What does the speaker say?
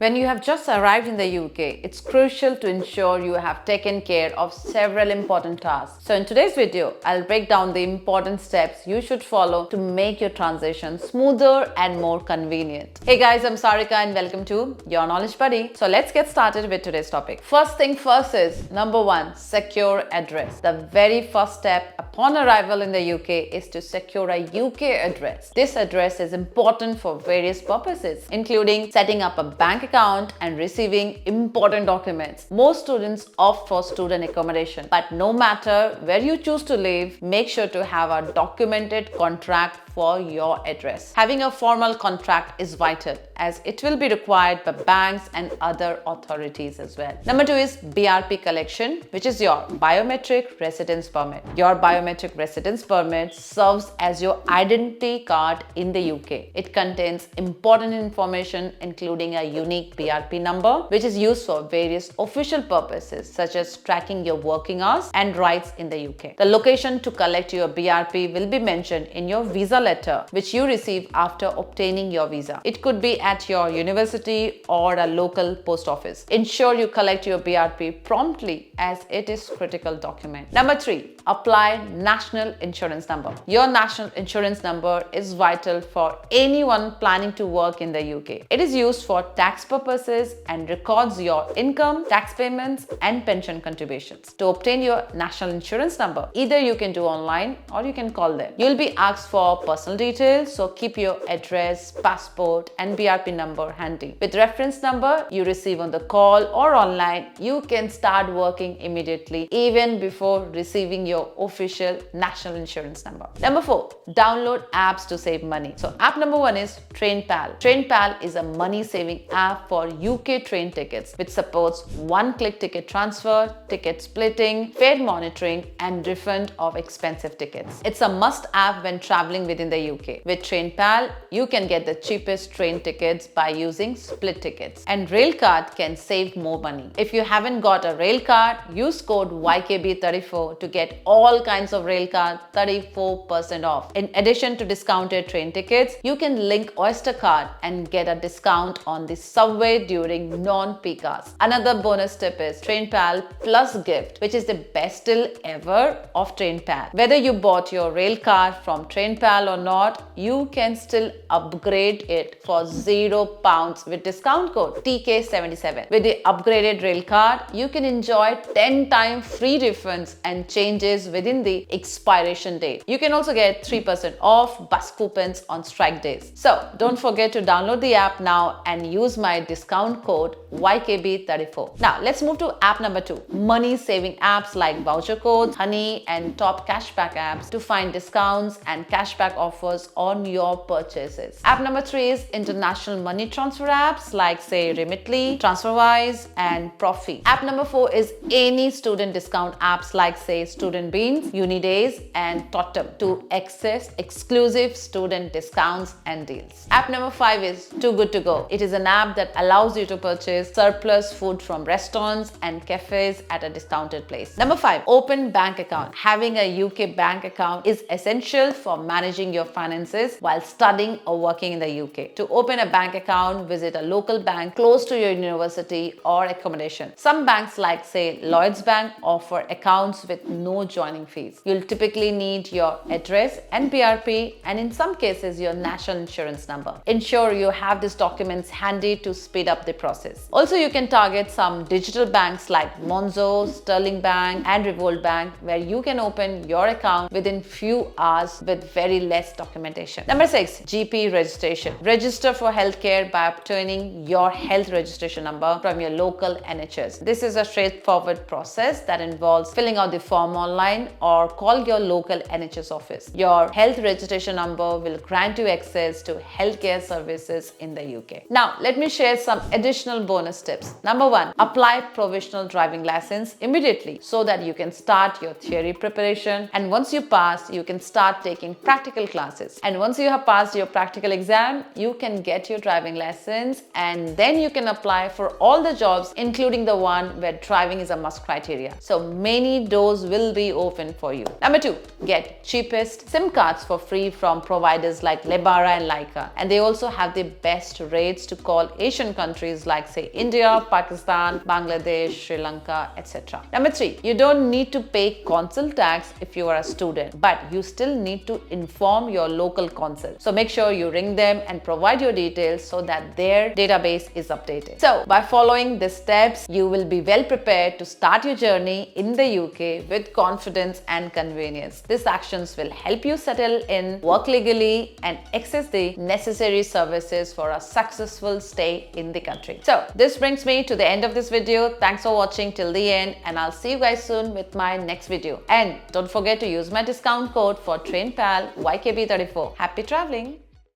When you have just arrived in the UK, it's crucial to ensure you have taken care of several important tasks. So in today's video, I'll break down the important steps you should follow to make your transition smoother and more convenient. Hey guys, I'm Sarika and welcome to Your Knowledge Buddy. So let's get started with today's topic. First thing first is number one, secure address. The very first step upon arrival in the UK is to secure a UK address. This address is important for various purposes, including setting up a bank account and receiving important documents. Most students opt for student accommodation, but no matter where you choose to live, make sure to have a documented contract for your address. Having a formal contract is vital as it will be required by banks and other authorities as well. Number two is BRP collection, which is your biometric residence permit. Your biometric residence permit serves as your identity card in the UK. It contains important information including a unique BRP number, which is used for various official purposes such as tracking your working hours and rights in the UK. The location to collect your BRP will be mentioned in your visa letter, which you receive after obtaining your visa. It could be at your university or a local post office. Ensure you collect your BRP promptly as it is a critical document. Number three, apply national insurance number. Your national insurance number is vital for anyone planning to work in the UK. It is used for tax purposes and records your income, tax payments, and pension contributions. To obtain your national insurance number, either you can do online or you can call them. You'll be asked for personal details, so keep your address, passport, and BRP number handy. With reference number you receive on the call or online, you can start working immediately even before receiving your official national insurance number. Number four, download apps to save money. So app number one is TrainPal. TrainPal is a money-saving app for UK train tickets, which supports one-click ticket transfer, ticket splitting, fare monitoring, and refund of expensive tickets. It's a must app when traveling within the UK. With TrainPal, you can get the cheapest train tickets by using split tickets, and Railcard can save more money. If you haven't got a Railcard, use code YKB34 to get all kinds of Railcard 34% off. In addition to discounted train tickets, you can link Oyster Card and get a discount on the subway during non-peak hours. Another bonus tip is TrainPal Plus Gift, which is the best deal ever of TrainPal. Whether you bought your Railcard from TrainPal or not, you can still upgrade it for £0 with discount code TK77. With the upgraded Railcard, you can enjoy 10 times free refunds and changes within the expiration date. You can also get 3% off bus coupons on strike days. So don't forget to download the app now and use my discount code YKB34. Now let's move to app number two, money saving apps like voucher codes, Honey, and top cashback apps to find discounts and cashback offers on your purchases. App number three is international money transfer apps like say Remitly, TransferWise, and Profi. App number four is any student discount apps like say Student Beans, Unidays, and Totem to access exclusive student discounts and deals. App number five is TooGoodtoGo. It is an app that allows you to purchase surplus food from restaurants and cafes at a discounted place. Number five, open bank account. Having a UK bank account is essential for managing your finances while studying or working in the UK. To open a bank account, visit a local bank close to your university or accommodation. Some banks like say Lloyds Bank offer accounts with no joining fees. You'll typically need your address and BRP, and in some cases your national insurance number. Ensure you have these documents handy to speed up the process. Also, you can target some digital banks like Monzo, Sterling Bank, and Revolt Bank, where you can open your account within few hours with very less documentation. Number six, GP registration. Register for healthcare by obtaining your health registration number from your local NHS. This is a straightforward process that involves filling out the form online or call your local NHS office. Your health registration number will grant you access to healthcare services in the UK. Now, let me share some additional bonus tips. Number one, apply provisional driving license immediately so that you can start your theory preparation, and once you pass, you can start taking practical classes. And once you have passed your practical exam, you can get your driving license, and then you can apply for all the jobs, including the one where driving is a must criteria. So many doors will be open for you. Number two, get cheapest SIM cards for free from providers like Lebara and Leica. India. And they also have the best rates to call Asian countries like say India, Pakistan, Bangladesh, Sri Lanka, etc. Number 3, you don't need to pay consul tax if you are a student, but you still need to inform your local consul. So make sure you ring them and provide your details so that their database is updated. So by following these steps, you will be well prepared to start your journey in the UK with confidence and convenience. These actions will help you settle in, work legally, and access the necessary services for a successful stay in the country. So this brings me to the end of this video. Thanks for watching till the end, and I'll see you guys soon with my next video. And don't forget to use my discount code for TrainPal YKB34. Happy traveling!